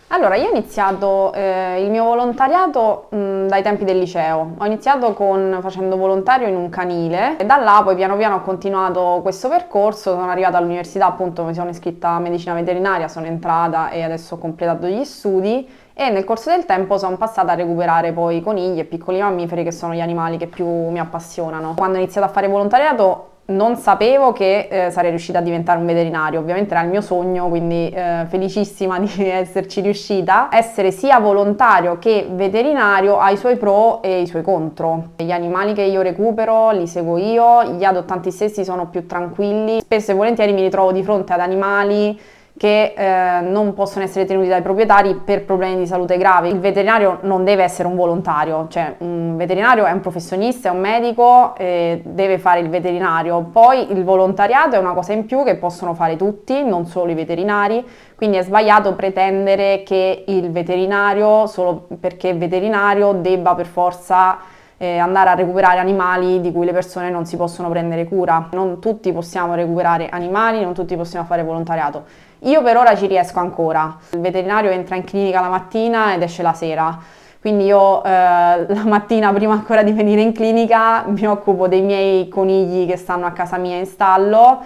Allora, io ho iniziato il mio volontariato dai tempi del liceo. Ho iniziato facendo volontario in un canile e da là poi piano piano ho continuato questo percorso. Sono arrivata all'università, appunto mi sono iscritta a medicina veterinaria, sono entrata e adesso ho completato gli studi e nel corso del tempo sono passata a recuperare poi conigli e piccoli mammiferi che sono gli animali che più mi appassionano. Quando ho iniziato a fare volontariato non sapevo che sarei riuscita a diventare un veterinario, ovviamente era il mio sogno, quindi felicissima di esserci riuscita. Essere sia volontario che veterinario ha i suoi pro e i suoi contro. Gli animali che io recupero li seguo io, gli adottanti stessi sono più tranquilli. Spesso e volentieri mi ritrovo di fronte ad animali che non possono essere tenuti dai proprietari per problemi di salute gravi. Il veterinario non deve essere un volontario, cioè un veterinario è un professionista, è un medico, deve fare il veterinario. Poi il volontariato è una cosa in più che possono fare tutti, non solo i veterinari, quindi è sbagliato pretendere che il veterinario, solo perché è veterinario, debba per forza andare a recuperare animali di cui le persone non si possono prendere cura. Non tutti possiamo recuperare animali, non tutti possiamo fare volontariato. Io per ora ci riesco ancora. Il veterinario entra in clinica la mattina ed esce la sera. Quindi io la mattina, prima ancora di venire in clinica, mi occupo dei miei conigli che stanno a casa mia in stallo,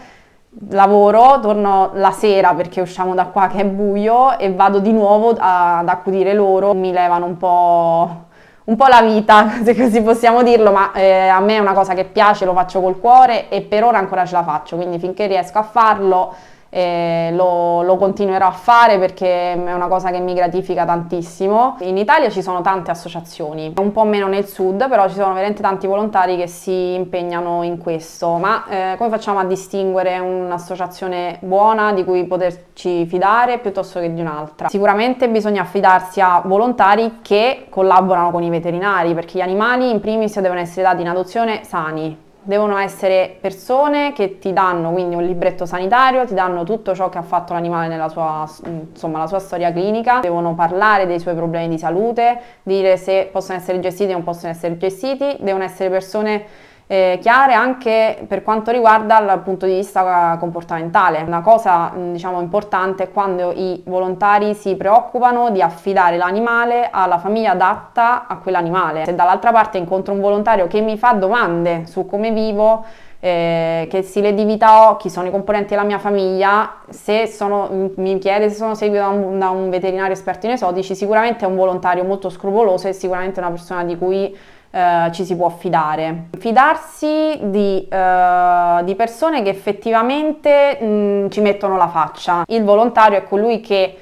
lavoro, torno la sera perché usciamo da qua che è buio e vado di nuovo ad accudire loro. Mi levano un po' la vita, se così possiamo dirlo, ma a me è una cosa che piace, lo faccio col cuore e per ora ancora ce la faccio, quindi finché riesco a farlo lo continuerò a fare perché è una cosa che mi gratifica tantissimo. In Italia ci sono tante associazioni, un po' meno nel sud, però ci sono veramente tanti volontari che si impegnano in questo, ma come facciamo a distinguere un'associazione buona di cui poterci fidare piuttosto che di un'altra? Sicuramente bisogna affidarsi a volontari che collaborano con i veterinari, perché gli animali in primis devono essere dati in adozione sani. Devono essere persone che ti danno quindi un libretto sanitario, ti danno tutto ciò che ha fatto l'animale nella sua, insomma, la sua storia clinica, devono parlare dei suoi problemi di salute, dire se possono essere gestiti o non possono essere gestiti, devono essere persone chiare anche per quanto riguarda il punto di vista comportamentale. Una cosa diciamo importante è quando i volontari si preoccupano di affidare l'animale alla famiglia adatta a quell'animale. Se dall'altra parte incontro un volontario che mi fa domande su come vivo, che stile di vita ho, chi sono i componenti della mia famiglia, mi chiede se sono seguito da un veterinario esperto in esotici, sicuramente è un volontario molto scrupoloso e sicuramente è una persona di cui ci si può fidare. Fidarsi di persone che effettivamente ci mettono la faccia. Il volontario è colui che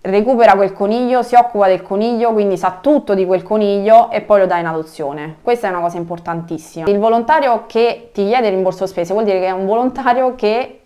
recupera quel coniglio, si occupa del coniglio, quindi sa tutto di quel coniglio e poi lo dà in adozione. Questa è una cosa importantissima. Il volontario che ti chiede il rimborso spese vuol dire che è un volontario che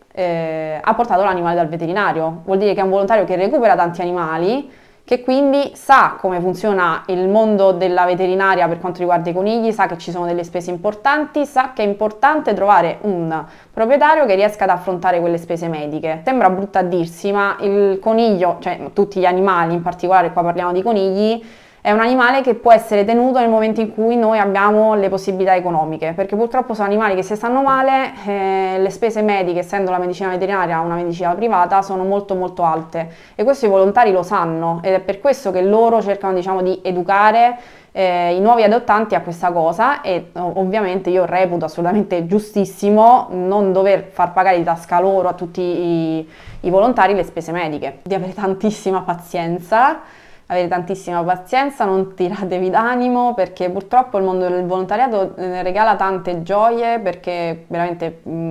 ha portato l'animale dal veterinario, vuol dire che è un volontario che recupera tanti animali, che quindi sa come funziona il mondo della veterinaria per quanto riguarda i conigli, sa che ci sono delle spese importanti, sa che è importante trovare un proprietario che riesca ad affrontare quelle spese mediche. Sembra brutto a dirsi, ma il coniglio, cioè tutti gli animali, in particolare qua parliamo di conigli, è un animale che può essere tenuto nel momento in cui noi abbiamo le possibilità economiche, perché purtroppo sono animali che se stanno male, le spese mediche, essendo la medicina veterinaria una medicina privata, sono molto molto alte e questo i volontari lo sanno ed è per questo che loro cercano diciamo di educare i nuovi adottanti a questa cosa e ovviamente io reputo assolutamente giustissimo non dover far pagare di tasca loro a tutti i volontari le spese mediche, di avere tantissima pazienza. Avere tantissima pazienza, non tiratevi d'animo perché purtroppo il mondo del volontariato regala tante gioie perché veramente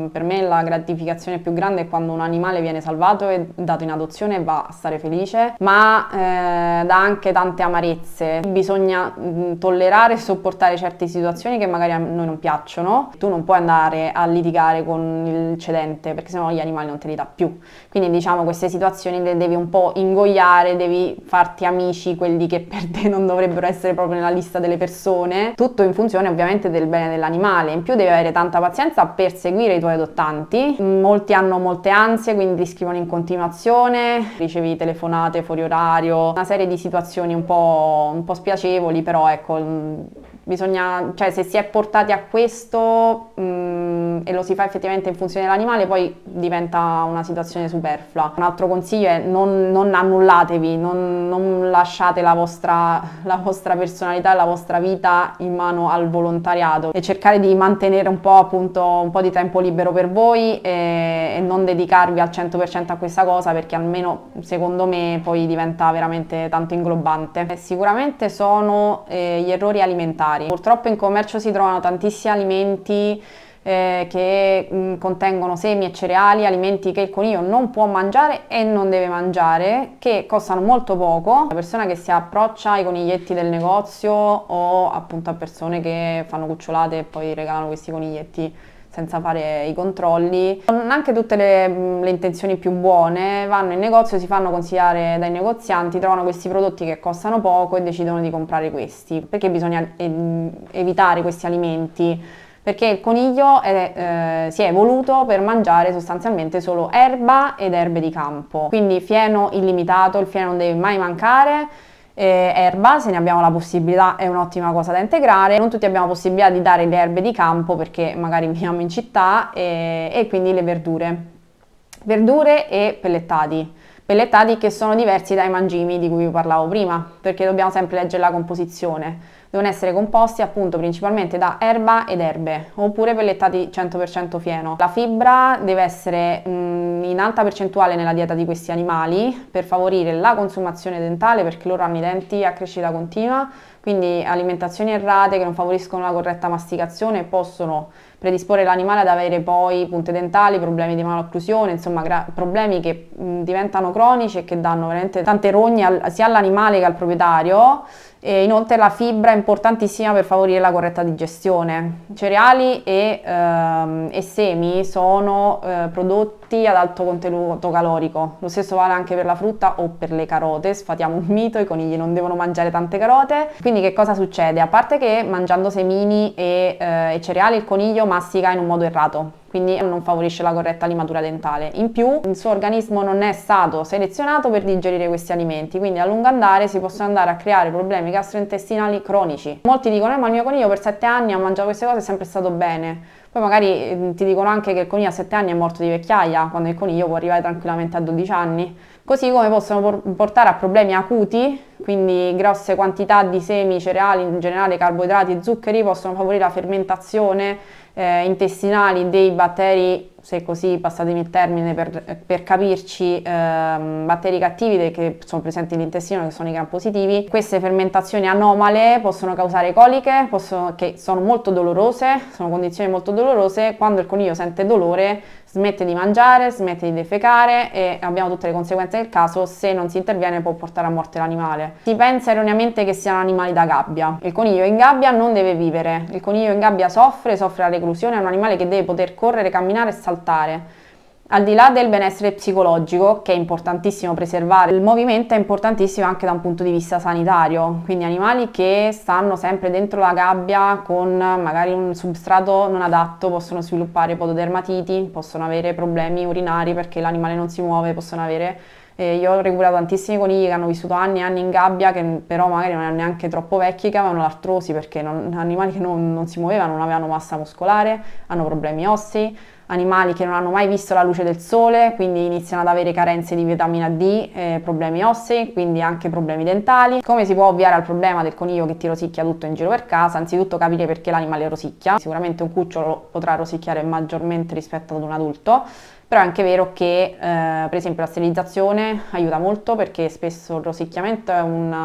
per me la gratificazione più grande è quando un animale viene salvato e dato in adozione e va a stare felice, ma dà anche tante amarezze. Bisogna tollerare e sopportare certe situazioni che magari a noi non piacciono. Tu non puoi andare a litigare con il cedente perché sennò gli animali non te li dà più. Quindi diciamo queste situazioni le devi un po' ingoiare, devi farti amici, quelli che per te non dovrebbero essere proprio nella lista delle persone, tutto in funzione ovviamente del bene dell'animale. In più devi avere tanta pazienza per seguire i tuoi adottanti. Molti hanno molte ansie, quindi ti scrivono in continuazione, ricevi telefonate fuori orario, una serie di situazioni un po' spiacevoli, però ecco cioè se si è portati a questo e lo si fa effettivamente in funzione dell'animale, poi diventa una situazione superflua. Un altro consiglio è non annullatevi, non lasciate la vostra personalità e la vostra vita in mano al volontariato e cercare di mantenere un po', appunto, un po' di tempo libero per voi e non dedicarvi al 100% a questa cosa, perché almeno secondo me poi diventa veramente tanto inglobante. Sicuramente sono gli errori alimentari. Purtroppo in commercio si trovano tantissimi alimenti che contengono semi e cereali, alimenti che il coniglio non può mangiare e non deve mangiare, che costano molto poco. La persona che si approccia ai coniglietti del negozio o appunto a persone che fanno cucciolate e poi regalano questi coniglietti senza fare i controlli, con anche tutte le intenzioni più buone, vanno in negozio, si fanno consigliare dai negozianti, trovano questi prodotti che costano poco e decidono di comprare questi. Perché bisogna evitare questi alimenti? Perché il coniglio si è evoluto per mangiare sostanzialmente solo erba ed erbe di campo, quindi fieno illimitato, il fieno non deve mai mancare. Erba, se ne abbiamo la possibilità, è un'ottima cosa da integrare. Non tutti abbiamo possibilità di dare le erbe di campo perché magari viviamo in città, e quindi le verdure e pellettati che sono diversi dai mangimi di cui vi parlavo prima, perché dobbiamo sempre leggere la composizione. Devono essere composti appunto principalmente da erba ed erbe, oppure pellettati 100% fieno. La fibra deve essere in alta percentuale nella dieta di questi animali per favorire la consumazione dentale, perché loro hanno i denti a crescita continua, quindi alimentazioni errate che non favoriscono la corretta masticazione possono predisporre l'animale ad avere poi punte dentali, problemi di malocclusione, insomma problemi che diventano cronici e che danno veramente tante rogne sia all'animale che al proprietario. E inoltre la fibra è importantissima per favorire la corretta digestione. Cereali e semi sono prodotti ad alto contenuto calorico. Lo stesso vale anche per la frutta o per le carote. Sfatiamo un mito: i conigli non devono mangiare tante carote. Quindi che cosa succede? A parte che mangiando semini e cereali il coniglio mastica in un modo errato, quindi non favorisce la corretta limatura dentale. In più il suo organismo non è stato selezionato per digerire questi alimenti, quindi a lungo andare si possono andare a creare problemi gastrointestinali cronici. Molti dicono: ma il mio coniglio per 7 anni ha mangiato queste cose, è sempre stato bene. Poi magari ti dicono anche che il coniglio a 7 anni è morto di vecchiaia, quando il coniglio può arrivare tranquillamente a 12 anni. Così come possono portare a problemi acuti, quindi grosse quantità di semi, cereali, in generale carboidrati e zuccheri possono favorire la fermentazione intestinali dei batteri, se così passatemi il termine per capirci, batteri cattivi che sono presenti nell'intestino, che sono i gram positivi. Queste fermentazioni anomale possono causare coliche, che sono molto dolorose, sono condizioni molto dolorose. Quando il coniglio sente dolore smette di mangiare, smette di defecare e abbiamo tutte le conseguenze del caso. Se non si interviene può portare a morte l'animale. Si pensa erroneamente che siano animali da gabbia. Il coniglio in gabbia non deve vivere, il coniglio in gabbia soffre la reclusione, è un animale che deve poter correre, camminare e saltare. Al di là del benessere psicologico, che è importantissimo preservare, il movimento è importantissimo anche da un punto di vista sanitario, quindi animali che stanno sempre dentro la gabbia con magari un substrato non adatto possono sviluppare pododermatiti, possono avere problemi urinari perché l'animale non si muove, possono avere... io ho recuperato tantissimi conigli che hanno vissuto anni e anni in gabbia, che però magari non erano neanche troppo vecchi, che avevano l'artrosi perché animali che non si muovevano, non avevano massa muscolare, hanno problemi ossei. Animali che non hanno mai visto la luce del sole, quindi iniziano ad avere carenze di vitamina D, problemi ossei, quindi anche problemi dentali. Come si può ovviare al problema del coniglio che ti rosicchia tutto in giro per casa? Anzitutto capire perché l'animale rosicchia. Sicuramente un cucciolo potrà rosicchiare maggiormente rispetto ad un adulto, però è anche vero che per esempio la sterilizzazione aiuta molto, perché spesso il rosicchiamento è un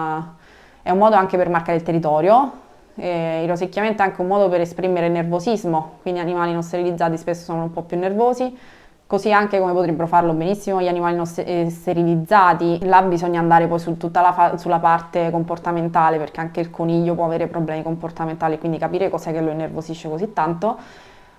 modo anche per marcare il territorio. Il rosicchiamento è anche un modo per esprimere il nervosismo, quindi animali non sterilizzati spesso sono un po' più nervosi, così anche come potrebbero farlo benissimo gli animali non sterilizzati. Là bisogna andare poi sulla parte comportamentale, perché anche il coniglio può avere problemi comportamentali, quindi capire cos'è che lo innervosisce così tanto,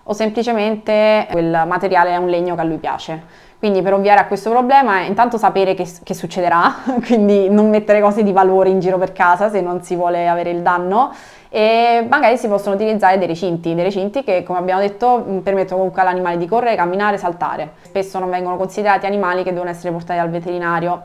o semplicemente quel materiale è un legno che a lui piace. Quindi per ovviare a questo problema è intanto sapere che succederà, quindi non mettere cose di valore in giro per casa se non si vuole avere il danno, e magari si possono utilizzare dei recinti che, come abbiamo detto, permettono comunque all'animale di correre, camminare, saltare. Spesso non vengono considerati animali che devono essere portati al veterinario.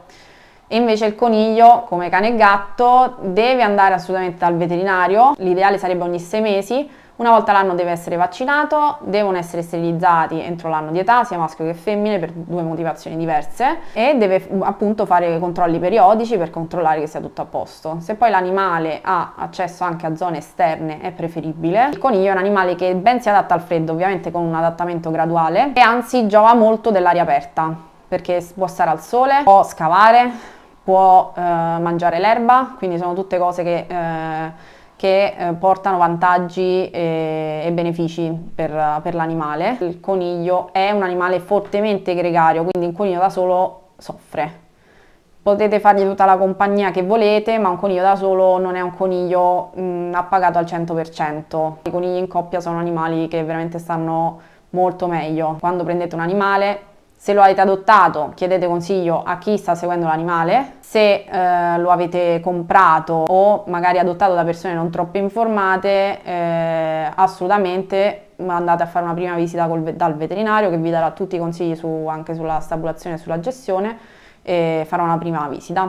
E invece il coniglio, come cane e gatto, deve andare assolutamente dal veterinario, l'ideale sarebbe ogni 6 mesi, una volta l'anno deve essere vaccinato, devono essere sterilizzati entro l'anno di età, sia maschio che femmine, per 2 motivazioni diverse, e deve appunto fare controlli periodici per controllare che sia tutto a posto. Se poi l'animale ha accesso anche a zone esterne è preferibile. Il coniglio è un animale che ben si adatta al freddo, ovviamente con un adattamento graduale, e anzi giova molto dell'aria aperta, perché può stare al sole, può scavare, può mangiare l'erba, quindi sono tutte cose che portano vantaggi e benefici per l'animale. Il coniglio è un animale fortemente gregario, quindi un coniglio da solo soffre. Potete fargli tutta la compagnia che volete, ma un coniglio da solo non è un coniglio appagato al 100%. I conigli in coppia sono animali che veramente stanno molto meglio. Quando prendete un animale, se lo avete adottato, chiedete consiglio a chi sta seguendo l'animale. Se lo avete comprato o magari adottato da persone non troppo informate, assolutamente andate a fare una prima visita dal veterinario, che vi darà tutti i consigli anche sulla stabulazione e sulla gestione, e farà una prima visita.